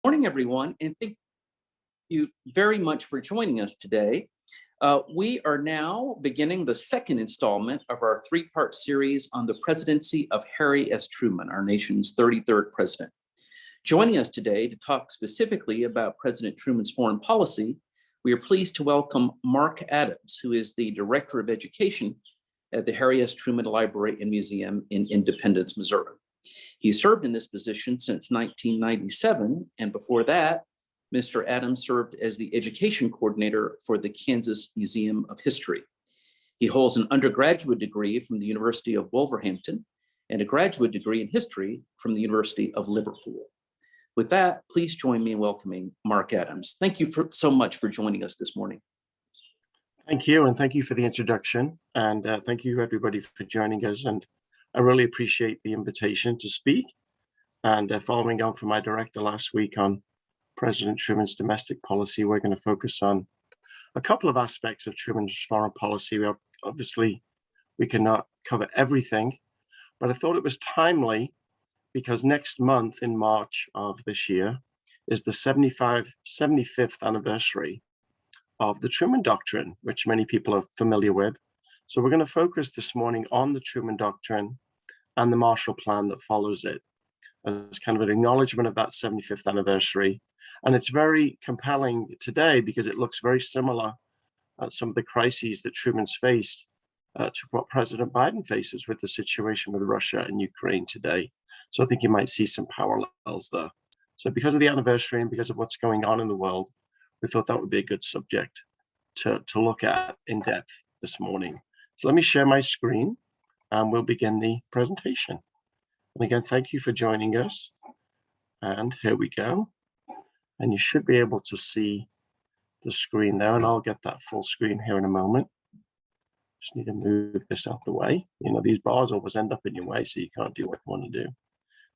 Morning, everyone, and thank you very much for joining us today. We are now beginning the second installment of our three-part series on the presidency of Harry S. Truman, our nation's 33rd president. Joining us today to talk specifically about President Truman's foreign policy, we are pleased to welcome Mark Adams, who is the Director of Education at the Harry S. Truman Library and Museum in Independence, Missouri. He served in this position since 1997, and before that, Mr. Adams served as the education coordinator for the Kansas Museum of History. He holds an undergraduate degree from the University of Wolverhampton and a graduate degree in history from the University of Liverpool. With that, please join me in welcoming Mark Adams. Thank you so much for joining us this morning. Thank you, and thank you for the introduction, and thank you everybody for joining us. And I really appreciate the invitation to speak. And following on from my director last week on President Truman's domestic policy, we're going to focus on a couple of aspects of Truman's foreign policy. We cannot cover everything, but I thought it was timely because next month in March of this year is the 75th anniversary of the Truman Doctrine, which many people are familiar with. So we're going to focus this morning on the Truman Doctrine and the Marshall Plan that follows it as kind of an acknowledgement of that 75th anniversary. And it's very compelling today because it looks very similar at some of the crises that Truman's faced to what President Biden faces with the situation with Russia and Ukraine today. So I think you might see some parallels there. So because of the anniversary and because of what's going on in the world, we thought that would be a good subject to look at in depth this morning. So let me share my screen and we'll begin the presentation. And again, thank you for joining us. And here we go. And you should be able to see the screen there, and I'll get that full screen here in a moment. Just need to move this out the way. You know, these bars always end up in your way, so you can't do what you want to do.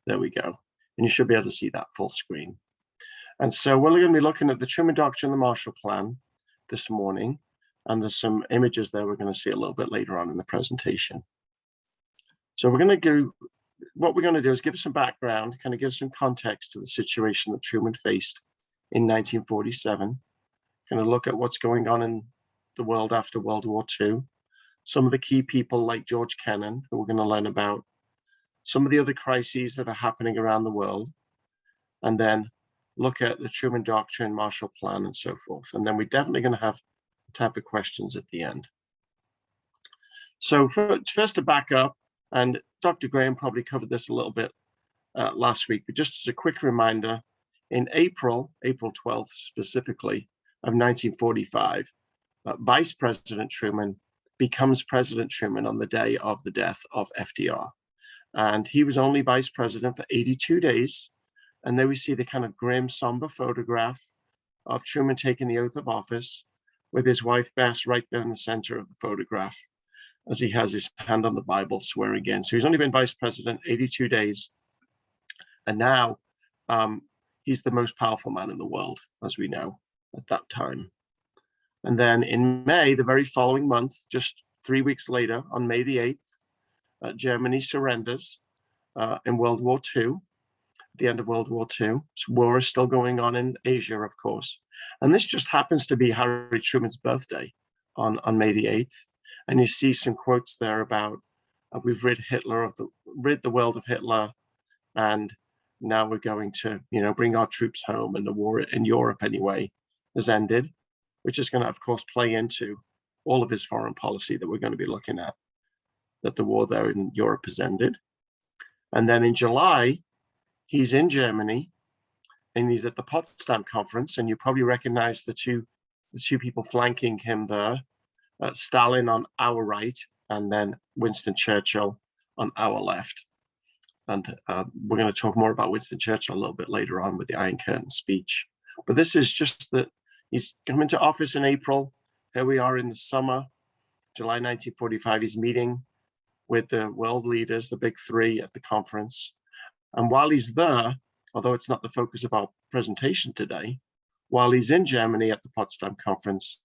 There we go. And you should be able to see that full screen. And so we're going to be looking at the Truman Doctrine, the Marshall Plan this morning. And there's some images there we're going to see a little bit later on in the presentation. So what we're going to do is give some background, kind of give some context to the situation that Truman faced in 1947, kind of look at what's going on in the world after World War II, some of the key people like George Kennan, who we're going to learn about, some of the other crises that are happening around the world, and then look at the Truman Doctrine, Marshall Plan, and so forth. And then we're definitely going to have a type of questions at the end. So first to back up, and Dr. Graham probably covered this a little bit last week, but just as a quick reminder, in April 12th specifically, of 1945, Vice President Truman becomes President Truman on the day of the death of FDR. And he was only vice president for 82 days. And there we see the kind of grim, somber photograph of Truman taking the oath of office with his wife, Bess, right there in the center of the photograph, as he has his hand on the Bible swearing in. So he's only been vice president 82 days. And now he's the most powerful man in the world, as we know at that time. And then in May, the very following month, just 3 weeks later, on May the 8th, Germany surrenders in World War II, at the end of World War II. So war is still going on in Asia, of course. And this just happens to be Harry Truman's birthday on May the 8th. And you see some quotes there about we've rid the world of Hitler, and now we're going to, bring our troops home, and the war in Europe anyway has ended, which is going to, of course, play into all of his foreign policy that we're going to be looking at, that the war there in Europe has ended. And then in July, he's in Germany, and he's at the Potsdam Conference, and you probably recognize the two people flanking him there. Stalin on our right, and then Winston Churchill on our left. And we're going to talk more about Winston Churchill a little bit later on with the Iron Curtain speech. But this is just that he's come into office in April. Here we are in the summer, July 1945. He's meeting with the world leaders, the big three at the conference. And while he's there, although it's not the focus of our presentation today, while he's in Germany at the Potsdam Conference,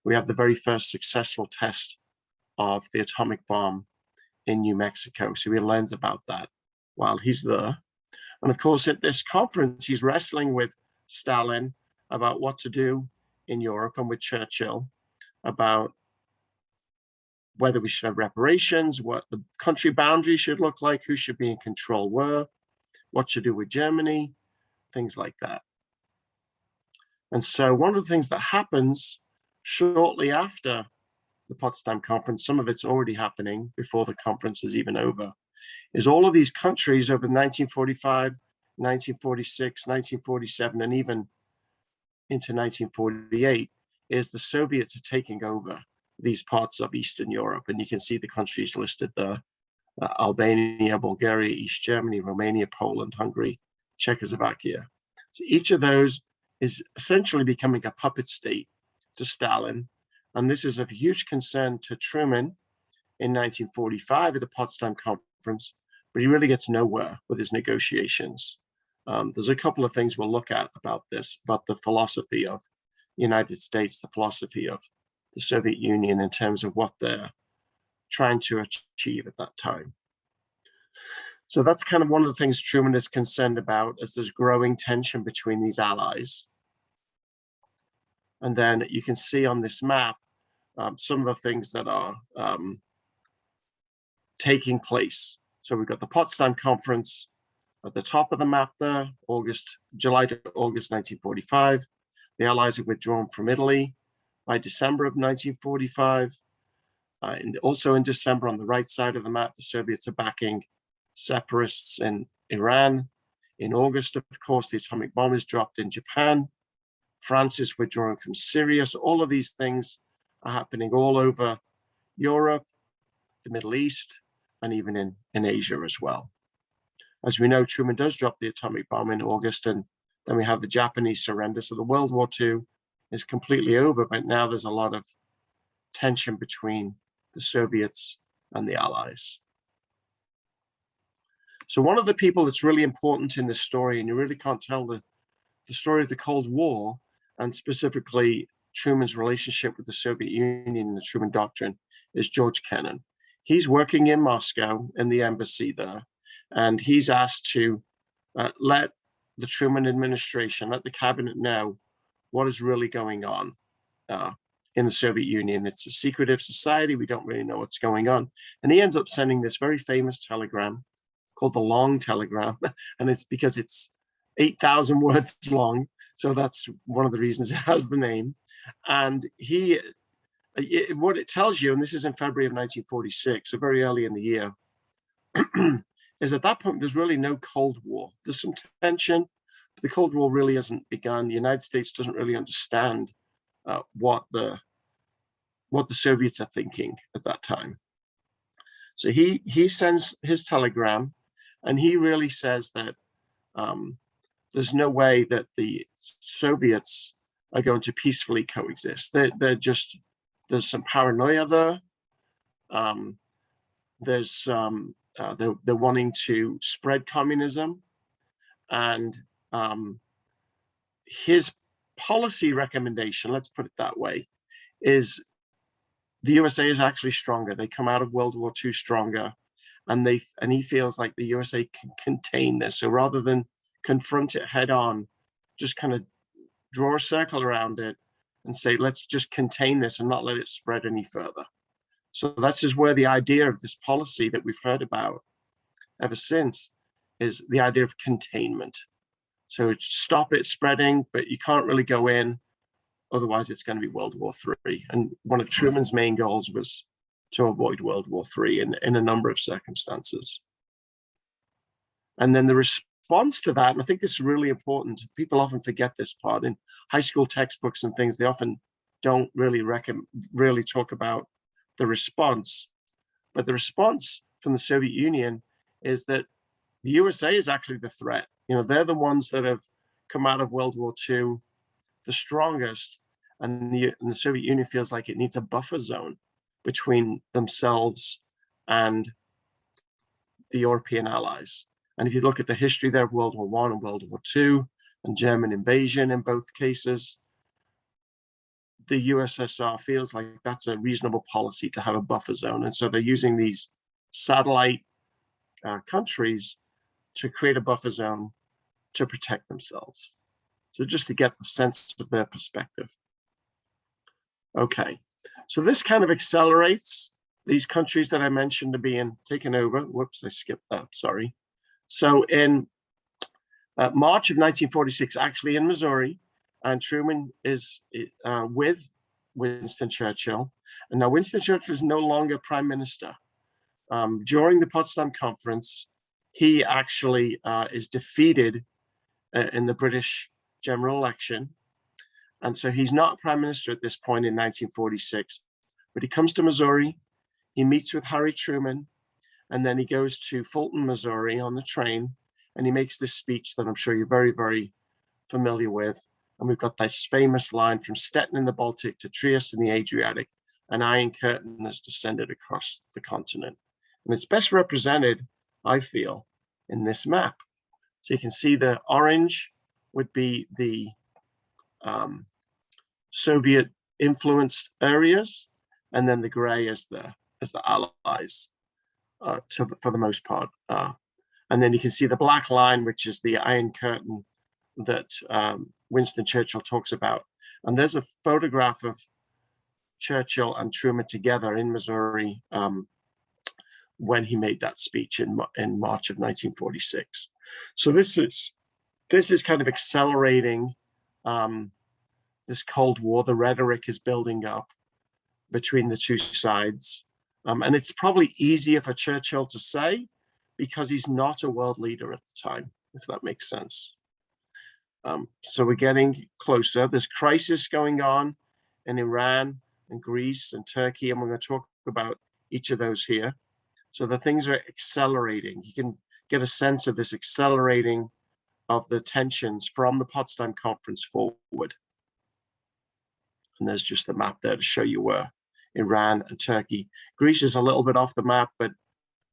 we have the very first successful test of the atomic bomb in New Mexico. So he learns about that while he's there. And of course, at this conference, he's wrestling with Stalin about what to do in Europe and with Churchill about whether we should have reparations, what the country boundaries should look like, who should be in control where, what should do with Germany, things like that. And so one of the things that happens shortly after the Potsdam Conference, some of it's already happening before the conference is even over, is all of these countries over 1945, 1946, 1947, and even into 1948, is the Soviets are taking over these parts of Eastern Europe. And you can see the countries listed there: Albania, Bulgaria, East Germany, Romania, Poland, Hungary, Czechoslovakia. So each of those is essentially becoming a puppet state to Stalin. And this is of huge concern to Truman in 1945 at the Potsdam Conference, but he really gets nowhere with his negotiations. There's a couple of things we'll look at about this, about the philosophy of the United States, the philosophy of the Soviet Union in terms of what they're trying to achieve at that time. So that's kind of one of the things Truman is concerned about, as there's growing tension between these allies. And then you can see on this map some of the things that are taking place. So we've got the Potsdam Conference at the top of the map there, July to August 1945. The Allies have withdrawn from Italy by December of 1945. And also in December, on the right side of the map, the Soviets are backing separatists in Iran. In August, of course, the atomic bomb is dropped in Japan. France is withdrawing from Syria. So all of these things are happening all over Europe, the Middle East, and even in Asia as well. As we know, Truman does drop the atomic bomb in August, and then we have the Japanese surrender. So the World War II is completely over, but now there's a lot of tension between the Soviets and the Allies. So one of the people that's really important in this story, and you really can't tell the story of the Cold War, and specifically Truman's relationship with the Soviet Union and the Truman Doctrine, is George Kennan. He's working in Moscow in the embassy there, and he's asked to let the Truman administration, let the cabinet know what is really going on in the Soviet Union. It's a secretive society. We don't really know what's going on. And he ends up sending this very famous telegram called the Long Telegram. And it's because it's 8,000 words long. So that's one of the reasons it has the name. And what it tells you, and this is in February of 1946, so very early in the year, is at that point, there's really no Cold War. There's some tension, but the Cold War really hasn't begun. The United States doesn't really understand what the Soviets are thinking at that time. So he sends his telegram, and he really says that there's no way that the Soviets are going to peacefully coexist. They're just, there's some paranoia there. They're wanting to spread communism, and his policy recommendation, let's put it that way, is the USA is actually stronger. They come out of World War II stronger, and he feels like the USA can contain this. So rather than confront it head on, just kind of draw a circle around it and say, let's just contain this and not let it spread any further. So that's just where the idea of this policy that we've heard about ever since is the idea of containment. So stop it spreading, but you can't really go in, otherwise it's going to be World War III. And one of Truman's main goals was to avoid World War III in a number of circumstances. And then the response to that, and I think this is really important, people often forget this part in high school textbooks and things, they often don't really talk about the response. But the response from the Soviet Union is that the USA is actually the threat. You know, they're the ones that have come out of World War II the strongest, and the Soviet Union feels like it needs a buffer zone between themselves and the European allies. And if you look at the history there of World War I and World War II and German invasion in both cases, the USSR feels like that's a reasonable policy to have a buffer zone. And so they're using these satellite countries to create a buffer zone to protect themselves. So just to get the sense of their perspective. Okay, so this kind of accelerates these countries that I mentioned are being taken over. Whoops, I skipped that, sorry. So in March of 1946, actually in Missouri, and Truman is with Winston Churchill. And now Winston Churchill is no longer prime minister. During the Potsdam Conference, he actually is defeated in the British general election. And so he's not prime minister at this point in 1946, but he comes to Missouri, he meets with Harry Truman, and then he goes to Fulton, Missouri on the train, and he makes this speech that I'm sure you're very, very familiar with. And we've got this famous line, from Stettin in the Baltic to Trieste in the Adriatic, an iron curtain has descended across the continent. And it's best represented, I feel, in this map. So you can see the orange would be the Soviet influenced areas, and then the gray is the allies for the most part. And then you can see the black line, which is the Iron Curtain that Winston Churchill talks about. And there's a photograph of Churchill and Truman together in Missouri when he made that speech in March of 1946. So this is kind of accelerating this Cold War. The rhetoric is building up between the two sides. And it's probably easier for Churchill to say because he's not a world leader at the time, if that makes sense. So we're getting closer. There's crisis going on in Iran and Greece and Turkey, and we're going to talk about each of those here. So the things are accelerating. You can get a sense of this accelerating of the tensions from the Potsdam Conference forward. And there's just the map there to show you where Iran and Turkey. Greece is a little bit off the map, but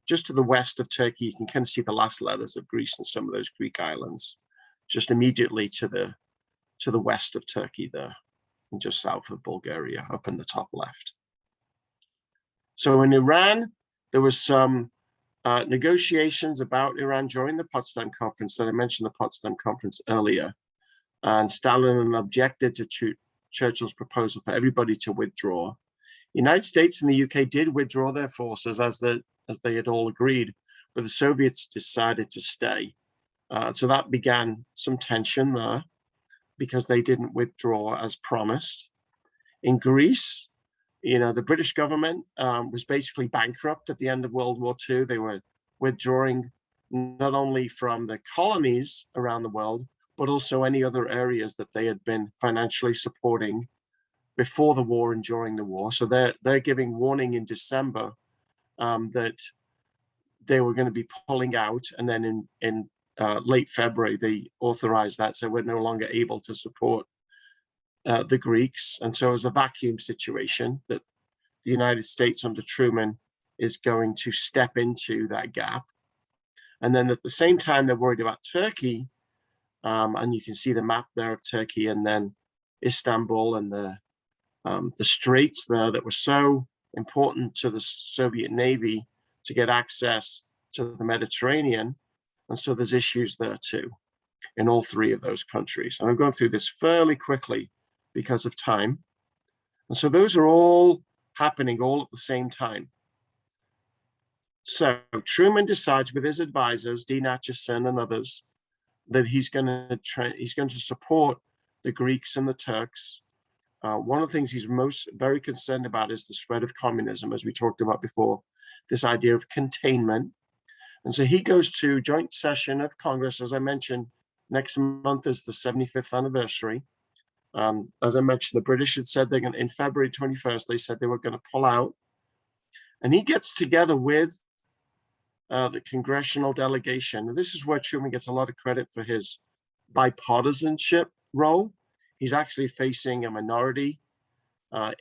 just to the west of Turkey, you can kind of see the last letters of Greece and some of those Greek islands, just immediately to the west of Turkey there, and just south of Bulgaria, up in the top left. So in Iran, there was some negotiations about Iran during the Potsdam Conference that I mentioned, the Potsdam Conference earlier, and Stalin objected to Churchill's proposal for everybody to withdraw. The United States and the UK did withdraw their forces as they had all agreed, but the Soviets decided to stay. So that began some tension there because they didn't withdraw as promised. In Greece, the British government was basically bankrupt at the end of World War II. They were withdrawing not only from the colonies around the world, but also any other areas that they had been financially supporting before the war and during the war. So they're giving warning in December that they were going to be pulling out, and then in late February they authorized that, so we're no longer able to support the Greeks. And so it's a vacuum situation that the United States under Truman is going to step into that gap. And then at the same time, they're worried about Turkey. And you can see the map there of Turkey, and then Istanbul and the straits there that were so important to the Soviet Navy to get access to the Mediterranean. And so there's issues there too in all three of those countries. And I'm going through this fairly quickly because of time. And so those are all happening all at the same time. So Truman decides with his advisors, Dean Acheson and others, that he's going to support the Greeks and the Turks. One of the things he's very concerned about is the spread of communism, as we talked about before, this idea of containment. And so he goes to joint session of Congress. As I mentioned, next month is the 75th anniversary. As I mentioned, the British had said in February 21st, they said they were going to pull out. And he gets together with the congressional delegation. And this is where Truman gets a lot of credit for his bipartisanship role. He's actually facing a minority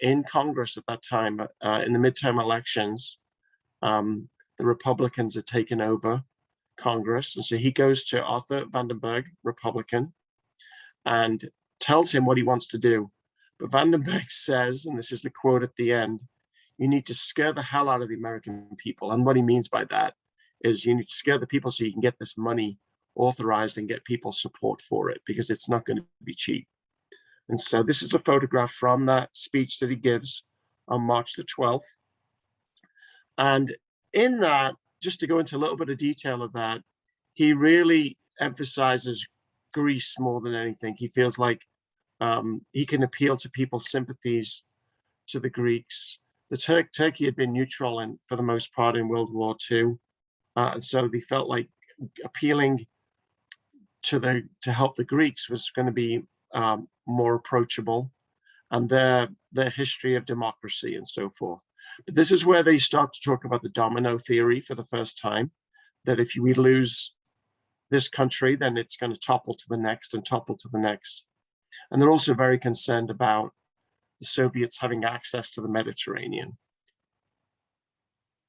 in Congress at that time. In the midterm elections, the Republicans had taken over Congress. And so he goes to Arthur Vandenberg, Republican, and tells him what he wants to do. But Vandenberg says, and this is the quote at the end, "You need to scare the hell out of the American people." And what he means by that is you need to scare the people so you can get this money authorized and get people support for it, because it's not going to be cheap. And so this is a photograph from that speech that he gives on March the 12th. And in that, just to go into a little bit of detail of that, he really emphasizes Greece more than anything. He feels like he can appeal to people's sympathies to the Greeks. Turkey had been neutral for the most part in World War II. And so they felt like appealing to help the Greeks was going to be more approachable, and their history of democracy and so forth. But this is where they start to talk about the domino theory for the first time, that if we lose this country, then it's going to topple to the next and topple to the next. And they're also very concerned about the Soviets having access to the Mediterranean.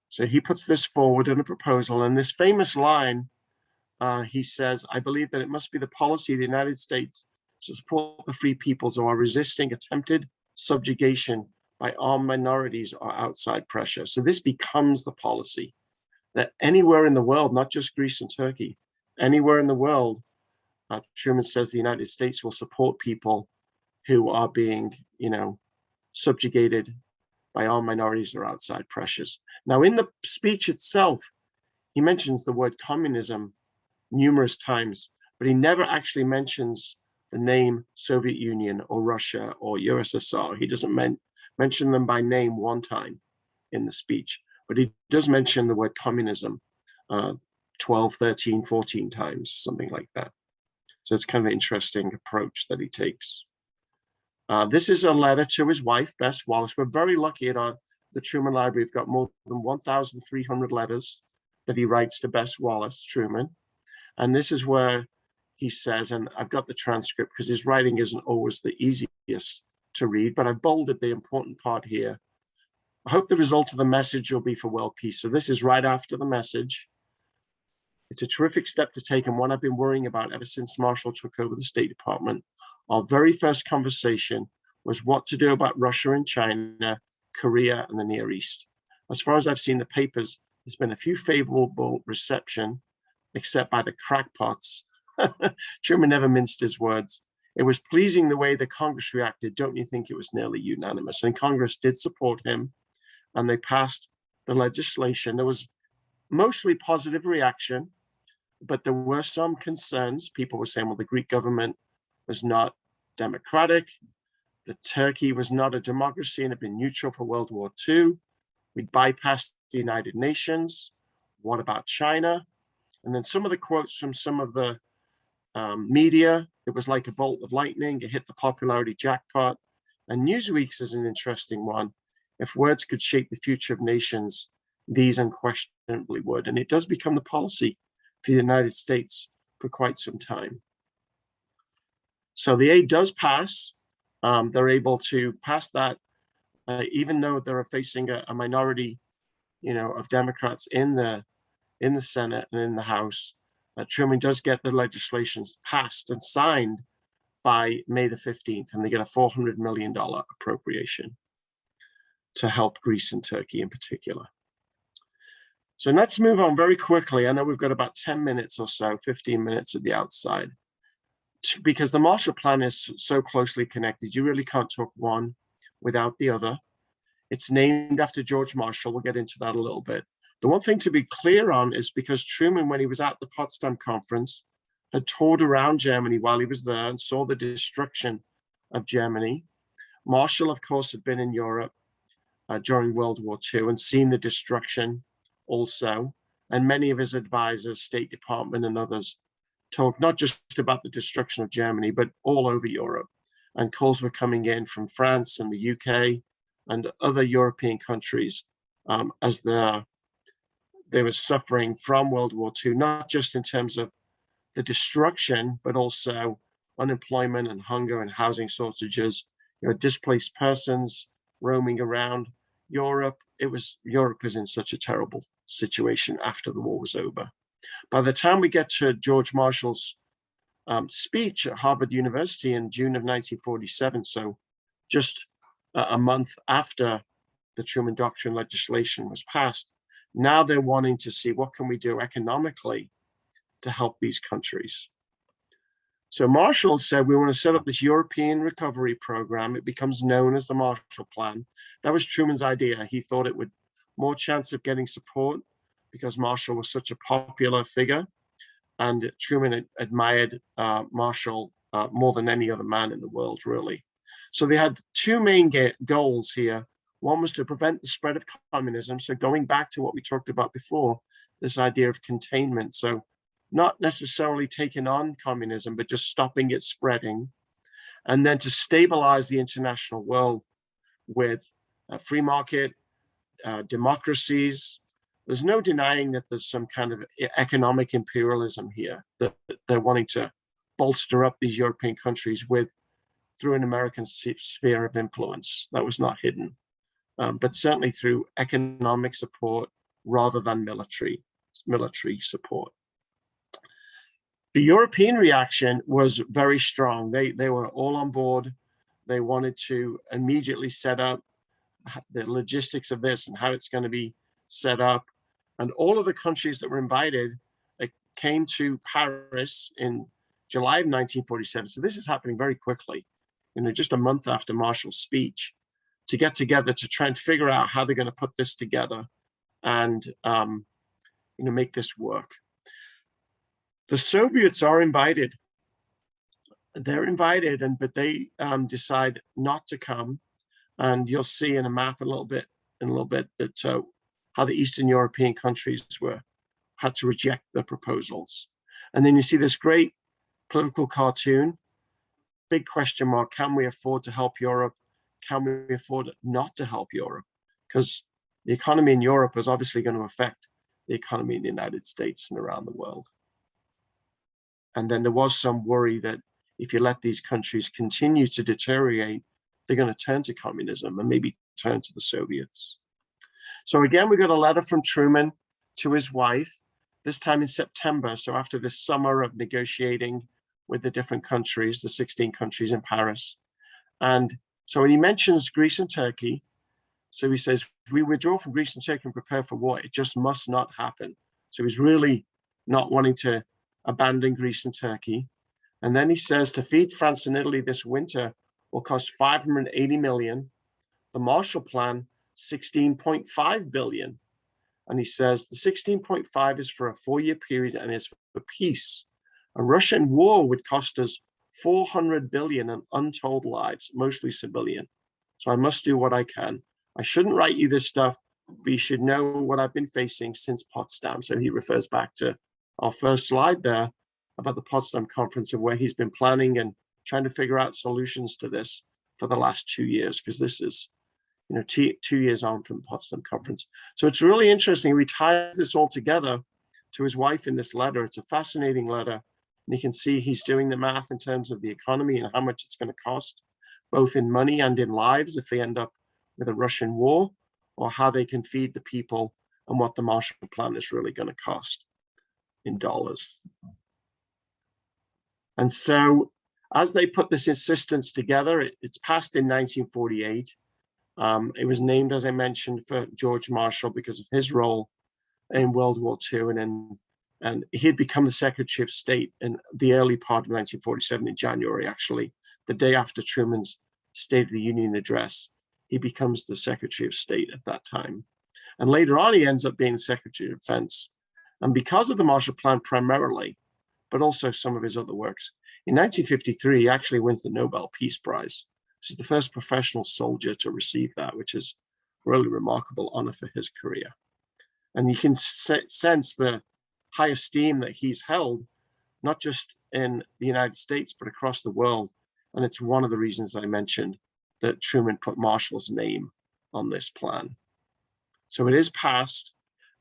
So he puts this forward in a proposal, and this famous line, he says, "I believe that it must be the policy of the United States to support the free peoples who are resisting attempted subjugation by armed minorities or outside pressure." So this becomes the policy that anywhere in the world, not just Greece and Turkey, anywhere in the world, Truman says the United States will support people who are being, subjugated by armed minorities or outside pressures. Now, in the speech itself, he mentions the word communism numerous times, but he never actually mentions the name Soviet Union or Russia or USSR. He doesn't mention them by name one time in the speech, but he does mention the word communism 12, 13, 14 times, something like that. So it's kind of an interesting approach that he takes. This is a letter to his wife, Bess Wallace. We're very lucky at the Truman Library. We've got more than 1,300 letters that he writes to Bess Wallace, Truman. And this is where he says, and I've got the transcript because his writing isn't always the easiest to read, but I've bolded the important part here. "I hope the result of the message will be for world peace." So this is right after the message. "It's a terrific step to take and one I've been worrying about ever since Marshall took over the State Department. Our very first conversation was what to do about Russia and China, Korea, and the Near East. As far as I've seen the papers, there's been a few favorable reception, except by the crackpots." Truman never minced his words. "It was pleasing the way the Congress reacted. Don't you think it was nearly unanimous?" And Congress did support him, and they passed the legislation. There was mostly positive reaction, but there were some concerns. People were saying, well, the Greek government was not democratic. The Turkey was not a democracy and had been neutral for World War II. We'd bypassed the United Nations. What about China? And then some of the quotes from some of the media, it was like a bolt of lightning. It hit the popularity jackpot. And Newsweek's is an interesting one. "If words could shape the future of nations, these unquestionably would." And it does become the policy for the United States for quite some time. So the aid does pass. They're able to pass that, even though they're facing a minority, of Democrats in the Senate and in the House. Truman does get the legislations passed and signed by May the 15th, and they get a $400 million appropriation to help Greece and Turkey in particular. So let's move on very quickly. I know we've got about 10 minutes or so, 15 minutes at the outside, because the Marshall Plan is so closely connected. You really can't talk one without the other. It's named after George Marshall. We'll get into that a little bit. The one thing to be clear on is because Truman, when he was at the Potsdam Conference, had toured around Germany while he was there and saw the destruction of Germany. Marshall, of course, had been in Europe during World War II and seen the destruction also. And many of his advisors, State Department and others, talked not just about the destruction of Germany, but all over Europe. And calls were coming in from France and the UK and other European countries as they were suffering from World War II, not just in terms of the destruction, but also unemployment and hunger and housing shortages, displaced persons roaming around Europe. Europe is in such a terrible situation after the war was over. By the time we get to George Marshall's speech at Harvard University in June of 1947, so just a month after the Truman Doctrine legislation was passed, Now they're wanting to see what can we do economically to help these countries. So Marshall said, we want to set up this European recovery program. It becomes known as the Marshall Plan. That was Truman's idea. He thought it would more chance of getting support because Marshall was such a popular figure. And Truman admired Marshall more than any other man in the world, really. So they had two main goals here. One was to prevent the spread of communism. So going back to what we talked about before, this idea of containment. So not necessarily taking on communism, but just stopping it spreading. And then to stabilize the international world with a free market, democracies. There's no denying that there's some kind of economic imperialism here, that they're wanting to bolster up these European countries with through an American sphere of influence. That was not hidden, but certainly through economic support rather than military support. The European reaction was very strong. They were all on board. They wanted to immediately set up the logistics of this and how it's going to be set up. And all of the countries that were invited came to Paris in July of 1947. So this is happening very quickly, just a month after Marshall's speech, to get together to try and figure out how they're going to put this together and make this work. The Soviets are invited. They're invited, but they decide not to come. And you'll see in a map in a little bit that how the Eastern European countries had to reject the proposals. And then you see this great political cartoon, big question mark: can we afford to help Europe? Can we afford not to help Europe? Because the economy in Europe is obviously going to affect the economy in the United States and around the world. And then there was some worry that if you let these countries continue to deteriorate, they're going to turn to communism and maybe turn to the Soviets. So again, we got a letter from Truman to his wife, this time in September. So after this summer of negotiating with the different countries, the 16 countries in Paris. And so when he mentions Greece and Turkey, so he says, we withdraw from Greece and Turkey and prepare for war. It just must not happen. So he's really not wanting to abandon Greece and Turkey. And then he says, to feed France and Italy this winter will cost 580 million. The Marshall Plan, 16.5 billion. And he says the 16.5 is for a 4-year period and is for peace. A Russian war would cost us 400 billion and untold lives, mostly civilian. So I must do what I can. I shouldn't write you this stuff, but you should know what I've been facing since Potsdam. So he refers back to our first slide there about the Potsdam Conference and where he's been planning and trying to figure out solutions to this for the last 2 years, because this is 2 years on from the Potsdam Conference. So it's really interesting. He ties this all together to his wife in this letter. It's a fascinating letter. And you can see he's doing the math in terms of the economy and how much it's going to cost, both in money and in lives if they end up with a Russian war, or how they can feed the people and what the Marshall Plan is really going to cost in dollars. And so as they put this insistence together, it's passed in 1948. It was named, as I mentioned, for George Marshall because of his role in World War II. And he had become the Secretary of State in the early part of 1947 in January, actually, the day after Truman's State of the Union address. He becomes the Secretary of State at that time. And later on, he ends up being the Secretary of Defense. And because of the Marshall Plan primarily, but also some of his other works, in 1953, he actually wins the Nobel Peace Prize. This is the first professional soldier to receive that, which is a really remarkable honor for his career. And you can sense the high esteem that he's held, not just in the United States, but across the world. And it's one of the reasons I mentioned that Truman put Marshall's name on this plan. So it is passed,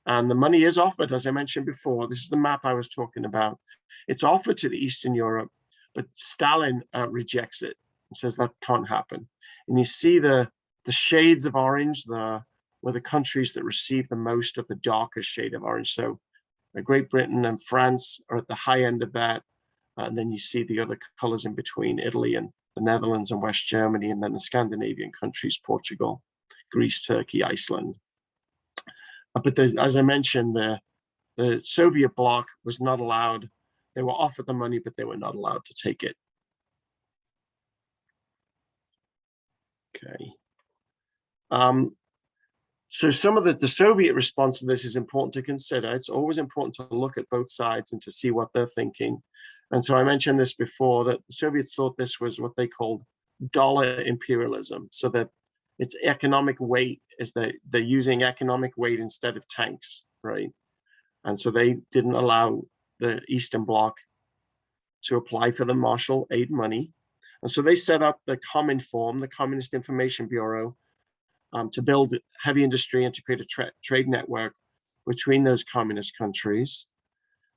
and the money is offered, as I mentioned before. This is the map I was talking about. It's offered to the Eastern Europe, but Stalin rejects it and says that can't happen. And you see the shades of orange there were the countries that received the most of the darkest shade of orange. So Great Britain and France are at the high end of that. And then you see the other colors in between, Italy and the Netherlands and West Germany, and then the Scandinavian countries, Portugal, Greece, Turkey, Iceland. But as I mentioned, the Soviet bloc was not allowed. They were offered the money, but they were not allowed to take it. Okay. So some of the Soviet response to this is important to consider. It's always important to look at both sides and to see what they're thinking. And so I mentioned this before, that the Soviets thought this was what they called dollar imperialism, so that its economic weight is that they're using economic weight instead of tanks, right? And so they didn't allow the Eastern Bloc to apply for the Marshall Aid money. And so they set up the Cominform, the Communist Information Bureau, to build heavy industry and to create a trade network between those communist countries.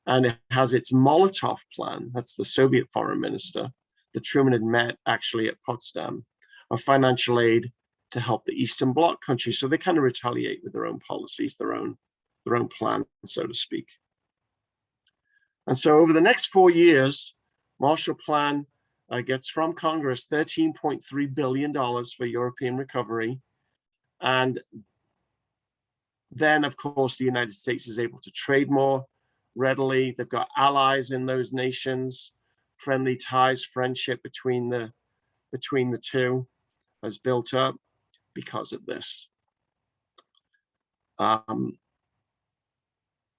And it has its Molotov plan, that's the Soviet foreign minister, that Truman had met actually at Potsdam, of financial aid to help the Eastern Bloc countries. So they kind of retaliate with their own policies, their own plan, so to speak. And so over the next 4 years, Marshall Plan gets from Congress $13.3 billion for European recovery. And then, of course, the United States is able to trade more readily. They've got allies in those nations, friendly ties, friendship between the two has built up because of this.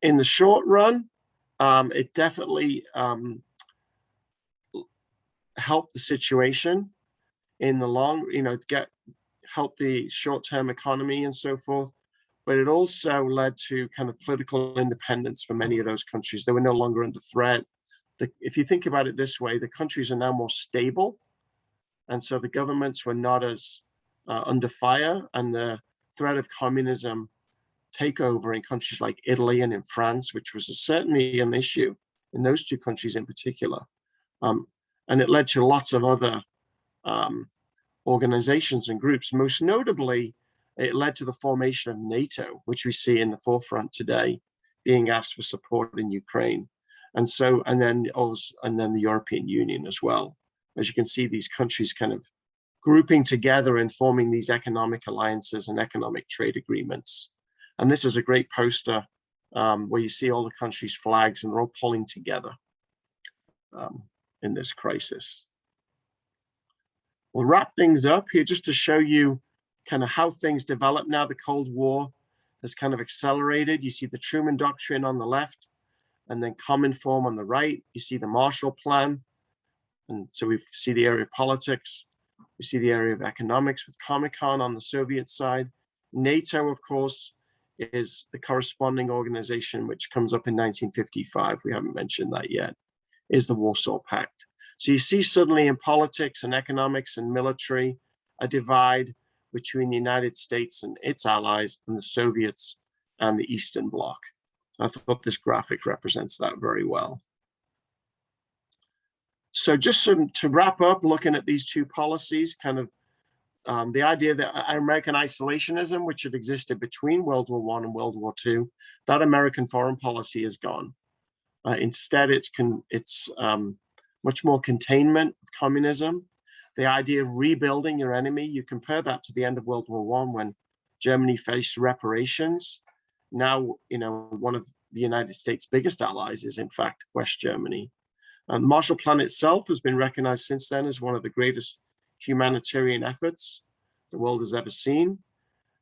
In the short run, it definitely helped the situation. In the long, help the short-term economy and so forth, but it also led to kind of political independence for many of those countries. They were no longer under threat. If you think about it this way, the countries are now more stable, and so the governments were not as under fire, and the threat of communism takeover in countries like Italy and in France, which was certainly an issue in those two countries in particular. And it led to lots of other organizations and groups. Most notably, it led to the formation of NATO, which we see in the forefront today, being asked for support in Ukraine. And then the European Union as well. As you can see, these countries kind of grouping together and forming these economic alliances and economic trade agreements. And this is a great poster where you see all the countries' flags, and they're all pulling together in this crisis. We'll wrap things up here just to show you kind of how things develop now. The Cold War has kind of accelerated. You see the Truman Doctrine on the left, and then Cominform on the right. You see the Marshall Plan. And so we see the area of politics. We see the area of economics with Comecon on the Soviet side. NATO, of course, is the corresponding organization which comes up in 1955. We haven't mentioned that yet, is the Warsaw Pact. So you see suddenly in politics and economics and military, a divide between the United States and its allies and the Soviets and the Eastern Bloc. I thought this graphic represents that very well. So just to wrap up, looking at these two policies, kind of the idea that American isolationism, which had existed between World War I and World War II, that American foreign policy is gone. Instead, it's much more containment of communism. The idea of rebuilding your enemy, you compare that to the end of World War I when Germany faced reparations. Now, one of the United States' biggest allies is in fact West Germany. The Marshall Plan itself has been recognized since then as one of the greatest humanitarian efforts the world has ever seen.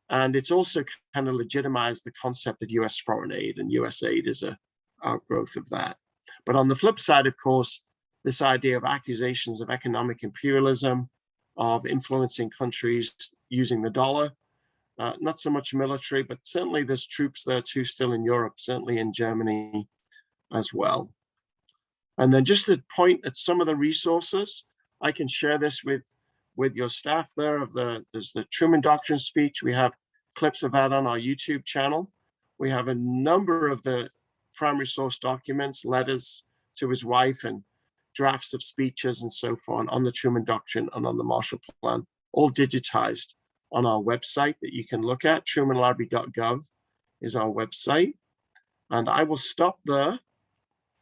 And it's also kind of legitimized the concept of US foreign aid, and US aid is a outgrowth of that. But on the flip side, of course, this idea of accusations of economic imperialism, of influencing countries using the dollar, not so much military, but certainly there's troops there too still in Europe, certainly in Germany as well. And then just to point at some of the resources, I can share this with your staff there. There's the Truman Doctrine speech. We have clips of that on our YouTube channel. We have a number of the primary source documents, letters to his wife, and drafts of speeches and so forth on the Truman Doctrine and on the Marshall Plan, all digitized on our website that you can look at. trumanlibrary.gov is our website. And I will stop there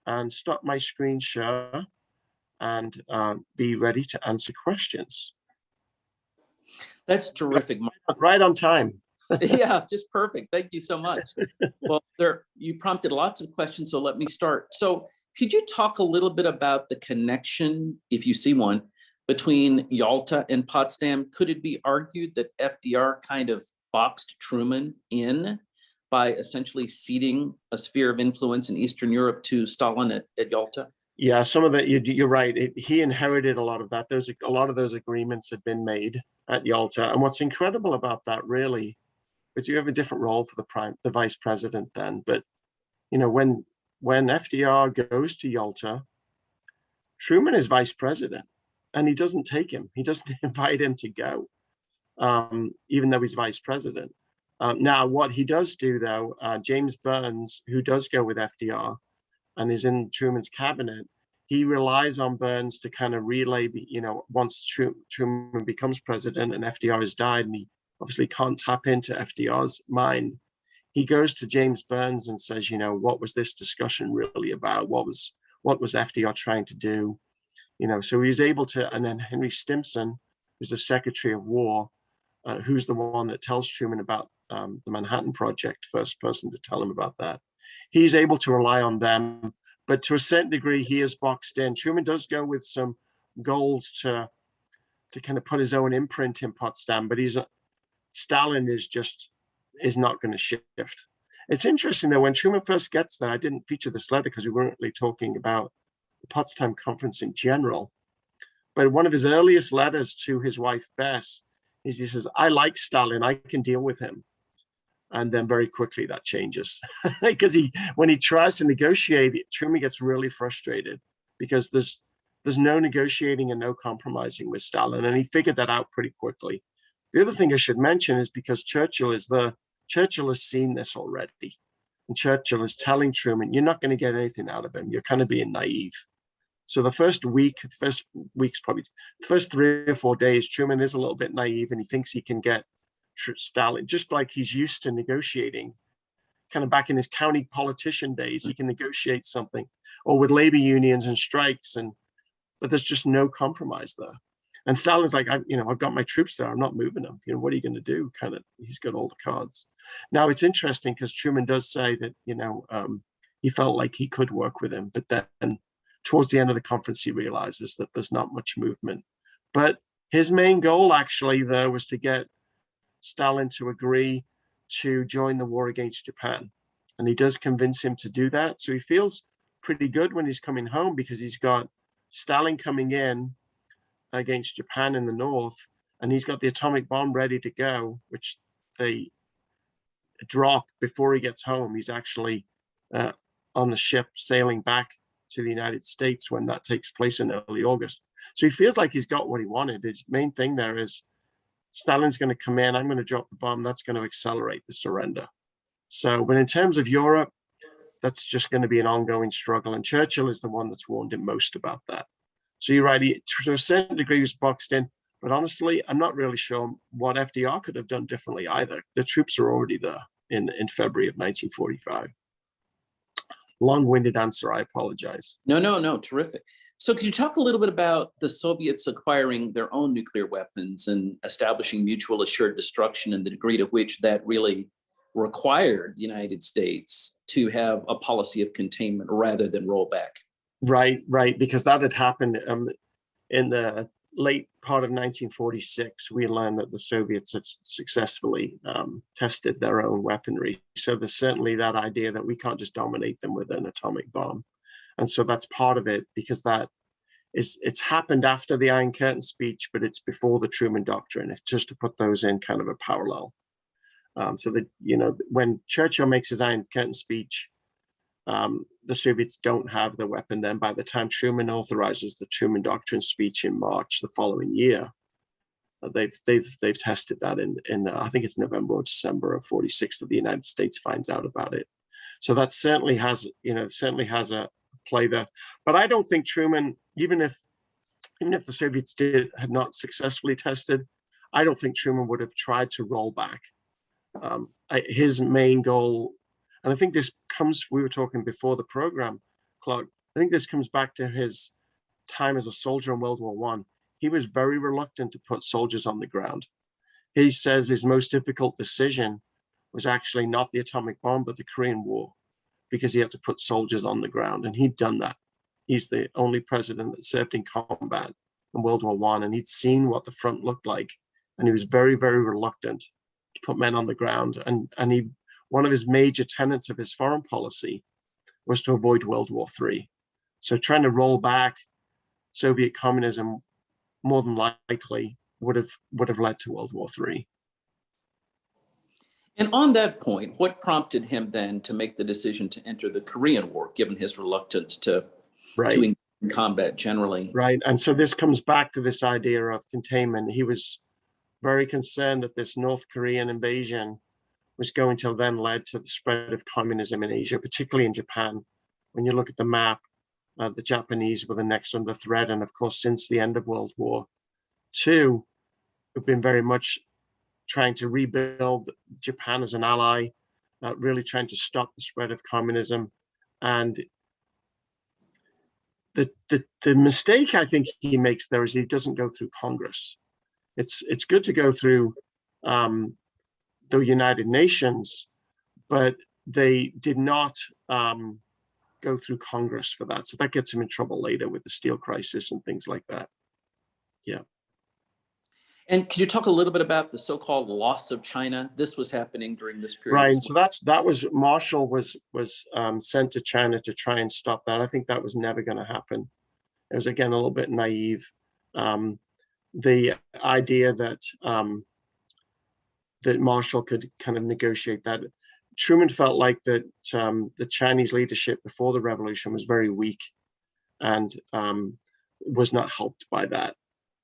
and stop my screen share and be ready to answer questions. That's terrific. Right on time. Yeah, just perfect. Thank you so much. Well, you prompted lots of questions, so let me start. So, could you talk a little bit about the connection, if you see one, between Yalta and Potsdam? Could it be argued that FDR kind of boxed Truman in by essentially ceding a sphere of influence in Eastern Europe to Stalin at Yalta? Yeah, some of that, you're right. He inherited a lot of that. A lot of those agreements had been made at Yalta. And what's incredible about that really is you have a different role for the vice president then. But when FDR goes to Yalta, Truman is vice president, and he doesn't take him. He doesn't invite him to go, even though he's vice president. Now, what he does do, though, James Burns, who does go with FDR and is in Truman's cabinet, he relies on Burns to kind of relay, once Truman becomes president and FDR has died, and he obviously can't tap into FDR's mind, he goes to James Burns and says, what was this discussion really about? What was FDR trying to do? So he was able to, and then Henry Stimson, who's the Secretary of War, who's the one that tells Truman about the Manhattan Project, first person to tell him about that. He's able to rely on them, but to a certain degree, he is boxed in. Truman does go with some goals to kind of put his own imprint in Potsdam, but Stalin is not going to shift. It's interesting though, when Truman first gets there, I didn't feature this letter because we weren't really talking about the Potsdam Conference in general, but one of his earliest letters to his wife, Bess, he says, I like Stalin, I can deal with him. And then very quickly that changes because when he tries to negotiate, Truman gets really frustrated because there's no negotiating and no compromising with Stalin. And he figured that out pretty quickly. The other thing I should mention is because Churchill has seen this already. And Churchill is telling Truman, you're not going to get anything out of him. You're kind of being naive. So the first 3 or 4 days, Truman is a little bit naive and he thinks he can get Stalin, just like he's used to negotiating, kind of back in his county politician days, he can negotiate something, or with labor unions and strikes, but there's just no compromise there. And Stalin's like, I've got my troops there, I'm not moving them. What are you going to do? Kind of, he's got all the cards. Now it's interesting because Truman does say that, he felt like he could work with him, but then towards the end of the conference, he realizes that there's not much movement. But his main goal actually there was to get Stalin to agree to join the war against Japan. And he does convince him to do that. So he feels pretty good when he's coming home because he's got Stalin coming in against Japan in the north, and he's got the atomic bomb ready to go, which they drop before he gets home. He's actually on the ship sailing back to the United States when that takes place in early August. So he feels like he's got what he wanted. His main thing there is Stalin's going to come in, I'm going to drop the bomb, that's going to accelerate the surrender. So, but in terms of Europe, that's just going to be an ongoing struggle. And Churchill is the one that's warned him most about that. So you're right, he, to a certain degree, was boxed in. But honestly, I'm not really sure what FDR could have done differently either. The troops are already there in February of 1945. Long-winded answer, I apologize. No, terrific. So could you talk a little bit about the Soviets acquiring their own nuclear weapons and establishing mutual assured destruction and the degree to which that really required the United States to have a policy of containment rather than rollback? Right, because that had happened in the late part of 1946. We learned that the Soviets had successfully tested their own weaponry. So there's certainly that idea that we can't just dominate them with an atomic bomb. And so that's part of it, because it's happened after the Iron Curtain speech, but it's before the Truman Doctrine. It's just to put those in kind of a parallel. So that, when Churchill makes his Iron Curtain speech, the Soviets don't have the weapon. Then by the time Truman authorizes the Truman Doctrine speech in March the following year, they've tested that in I think it's November or December of 46 that the United States finds out about it. So that certainly has a play there. But I don't think Truman, even if the Soviets had not successfully tested, I don't think Truman would have tried to roll back. His main goal, and I think this comes, we were talking before the program, Clark, I think this comes back to his time as a soldier in World War I. He was very reluctant to put soldiers on the ground. he says his most difficult decision was actually not the atomic bomb, but the Korean War, because he had to put soldiers on the ground, and he'd done that. He's the only president that served in combat in World War I, and he'd seen what the front looked like, and he was very, very reluctant to put men on the ground. And he, one of his major tenets of his foreign policy was to avoid World War III. So trying to roll back Soviet communism more than likely would have led to World War III. And on that point, what prompted him then to make the decision to enter the Korean War, given his reluctance to engage in combat generally? Right. And so this comes back to this idea of containment. He was very concerned that this North Korean invasion was going to then lead to the spread of communism in Asia, particularly in Japan. When you look at the map, the Japanese were the next under threat. And of course, since the end of World War II, we've been very much trying to rebuild Japan as an ally, really trying to stop the spread of communism. And the mistake I think he makes there is he doesn't go through Congress. It's good to go through the United Nations, but they did not go through Congress for that. So that gets him in trouble later with the steel crisis and things like that. Yeah. And could you talk a little bit about the so-called loss of China? This was happening during this period. Right. So that was Marshall was sent to China to try and stop that. I think that was never going to happen. It was again a little bit naive. The idea that that Marshall could kind of negotiate that. Truman felt like that the Chinese leadership before the revolution was very weak and was not helped by that.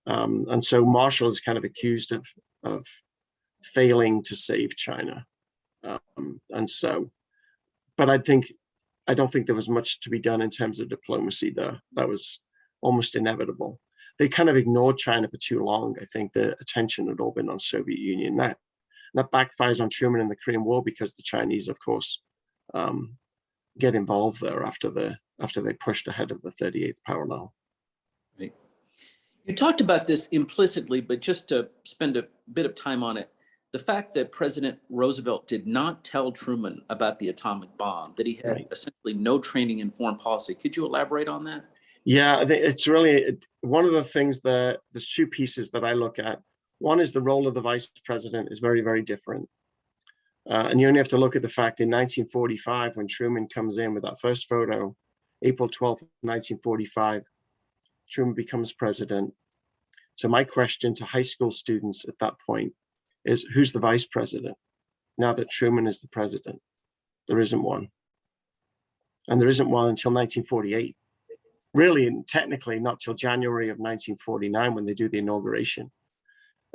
And so Marshall is kind of accused of failing to save China. And so, but I don't think there was much to be done in terms of diplomacy there. That was almost inevitable. They kind of ignored China for too long. I think the attention had all been on Soviet Union. That backfires on Truman in the Korean War because the Chinese, of course, get involved there after they pushed ahead of the 38th parallel. Right. You talked about this implicitly, but just to spend a bit of time on it, the fact that President Roosevelt did not tell Truman about the atomic bomb, that he had essentially no training in foreign policy. Could you elaborate on that? Yeah, I think it's really one of the things that there's two pieces that I look at. One is the role of the vice president is very, very different. And you only have to look at the fact in 1945, when Truman comes in with that first photo, April 12th, 1945, Truman becomes president. So my question to high school students at that point is, who's the vice president now that Truman is the president? There isn't one. And there isn't one until 1948. Really, and technically not till January of 1949 when they do the inauguration.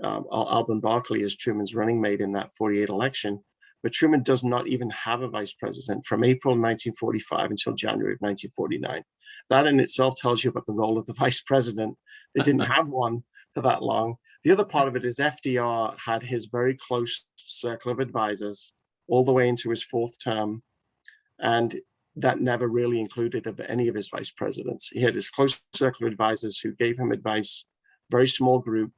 Alben Barkley is Truman's running mate in that 48 election, but Truman does not even have a vice president from April 1945 until January of 1949. That in itself tells you about the role of the vice president. They didn't have one for that long. The other part of it is FDR had his very close circle of advisors all the way into his fourth term, and that never really included of any of his vice presidents. He had his close circle of advisors who gave him advice, very small group,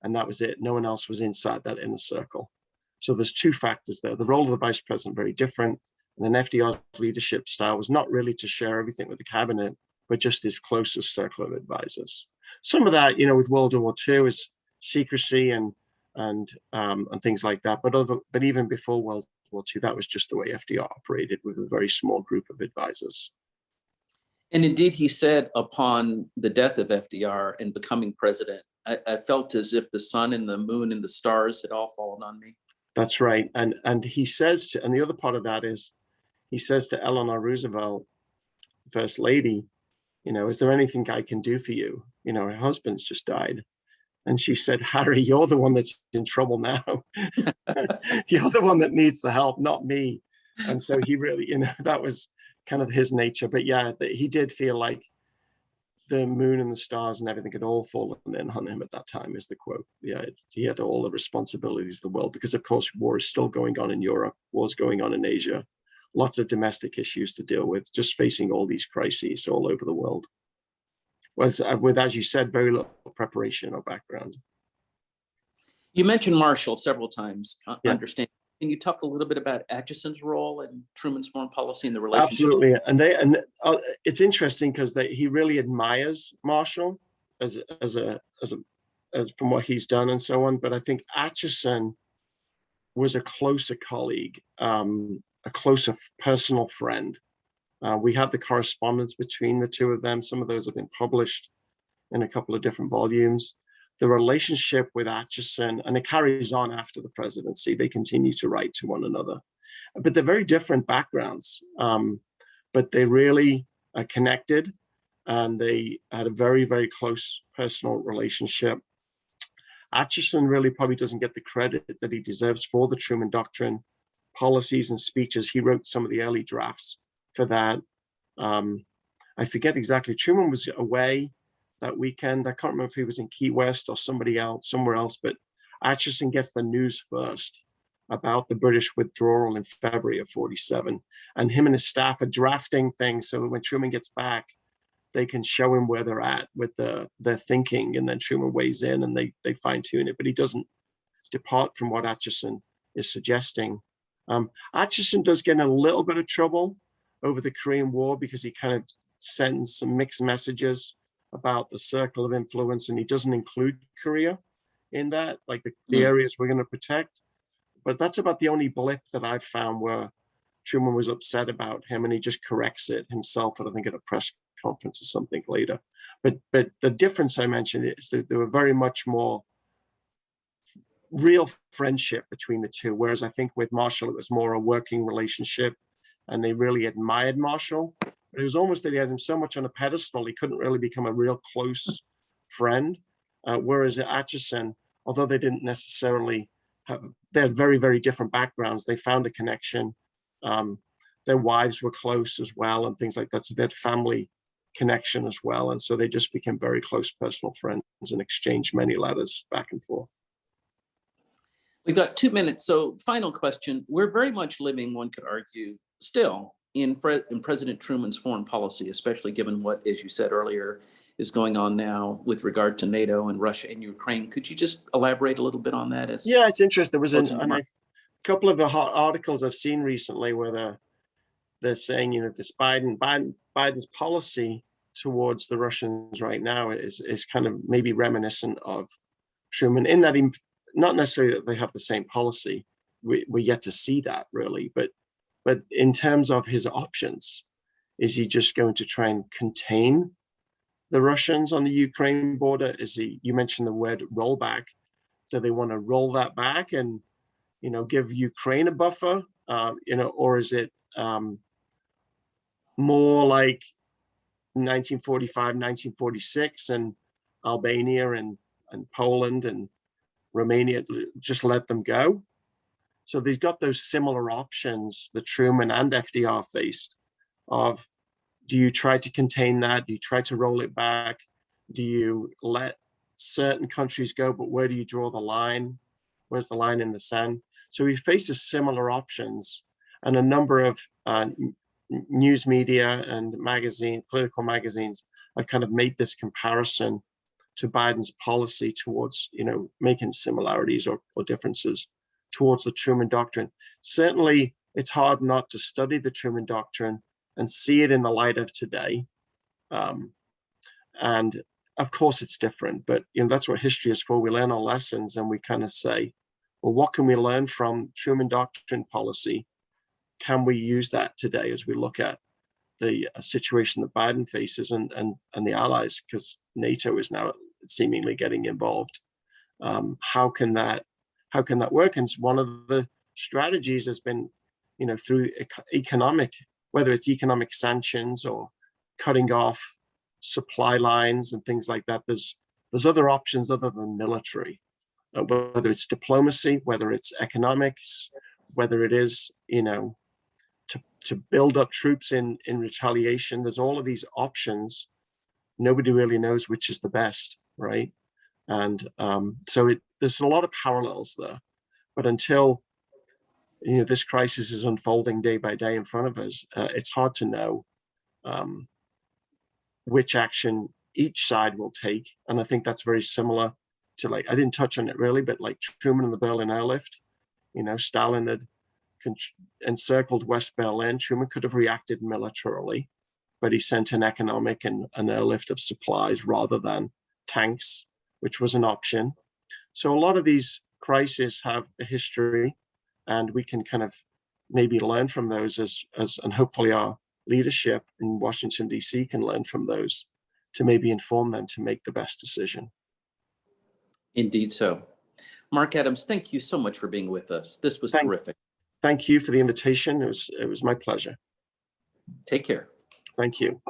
and that was it. No one else was inside that inner circle. So there's two factors there. The role of the vice president, very different. And then FDR's leadership style was not really to share everything with the cabinet, but just his closest circle of advisors. Some of that, with World War II is secrecy and things like that. But even before World War II, that was just the way FDR operated, with a very small group of advisors. And indeed, he said upon the death of FDR and becoming president, I felt as if the sun and the moon and the stars had all fallen on me. That's right. And he says, and the other part of that is, he says to Eleanor Roosevelt, First Lady, is there anything I can do for you? Her husband's just died. And she said, Harry, you're the one that's in trouble now. You're the one that needs the help, not me. And so he really, that was kind of his nature. But yeah, he did feel like the moon and the stars and everything had all fallen in on him at that time, is the quote. Yeah, he had all the responsibilities of the world, because of course war is still going on in Europe, war's going on in Asia, lots of domestic issues to deal with, just facing all these crises all over the world. With, as you said, very little preparation or background. You mentioned Marshall several times, Yeah. understand. Can you talk a little bit about Atchison's role in Truman's foreign policy and the relationship? Absolutely, it's interesting because he really admires Marshall as from what he's done and so on. But I think Acheson was a closer colleague, a closer personal friend. We have the correspondence between the two of them. Some of those have been published in a couple of different volumes. The relationship with Acheson, and it carries on after the presidency, they continue to write to one another. But they're very different backgrounds, but they really connected, and they had a very, very close personal relationship. Acheson really probably doesn't get the credit that he deserves for the Truman Doctrine policies and speeches. He wrote some of the early drafts for that. I forget exactly. Truman was away that weekend. I can't remember if he was in Key West or somewhere else, but Acheson gets the news first about the British withdrawal in February of 47. And him and his staff are drafting things so that when Truman gets back, they can show him where they're at with their thinking. And then Truman weighs in and they fine tune it, but he doesn't depart from what Acheson is suggesting. Acheson does get in a little bit of trouble over the Korean War because he kind of sends some mixed messages about the circle of influence, and he doesn't include Korea in that, like the areas we're going to protect. But that's about the only blip that I've found where Truman was upset about him, and he just corrects it himself, I think, at a press conference or something later. But the difference I mentioned is that there were very much more real friendship between the two, whereas I think with Marshall, it was more a working relationship, and they really admired Marshall. But it was almost that he had him so much on a pedestal, he couldn't really become a real close friend. Whereas at Acheson, although they didn't necessarily they had very, very different backgrounds, they found a connection. Their wives were close as well and things like that. So they had family connection as well. And so they just became very close personal friends and exchanged many letters back and forth. We've got 2 minutes. So final question. We're very much living, one could argue, still in President Truman's foreign policy, especially given what, as you said earlier, is going on now with regard to NATO and Russia and Ukraine. Could you just elaborate a little bit on that? Yeah, it's interesting. There was a couple of the articles I've seen recently where they're saying, this Biden's policy towards the Russians right now is kind of maybe reminiscent of Truman, in that not necessarily that they have the same policy. We're yet to see that really, but in terms of his options, is he just going to try and contain the Russians on the Ukraine border? You mentioned the word rollback. Do they want to roll that back and, give Ukraine a buffer, or is it more like 1945, 1946 and Albania and Poland and Romania, just let them go? So they've got those similar options that Truman and FDR faced of, do you try to contain that? Do you try to roll it back? Do you let certain countries go, but where do you draw the line? Where's the line in the sand? So he faces similar options, and a number of news media and political magazines have kind of made this comparison to Biden's policy towards, making similarities or differences towards the Truman Doctrine. Certainly, it's hard not to study the Truman Doctrine and see it in the light of today. And of course, it's different, but that's what history is for. We learn our lessons and we kind of say, well, what can we learn from Truman Doctrine policy? Can we use that today as we look at the situation that Biden faces and the allies, because NATO is now seemingly getting involved? How can that work? And one of the strategies has been, through economic, whether it's economic sanctions or cutting off supply lines and things like that. There's other options other than military, whether it's diplomacy, whether it's economics, whether it is, to build up troops in retaliation. There's all of these options. Nobody really knows which is the best, right? And so there's a lot of parallels there. But until this crisis is unfolding day by day in front of us, it's hard to know which action each side will take. And I think that's very similar to like, I didn't touch on it really, but like Truman and the Berlin airlift, Stalin had encircled West Berlin. Truman could have reacted militarily, but he sent an economic and an airlift of supplies rather than tanks, which was an option. So a lot of these crises have a history, and we can kind of maybe learn from those and hopefully our leadership in Washington, D.C. can learn from those to maybe inform them to make the best decision. Indeed so. Mark Adams, thank you so much for being with us. This was terrific. Thank you for the invitation. It was my pleasure. Take care. Thank you.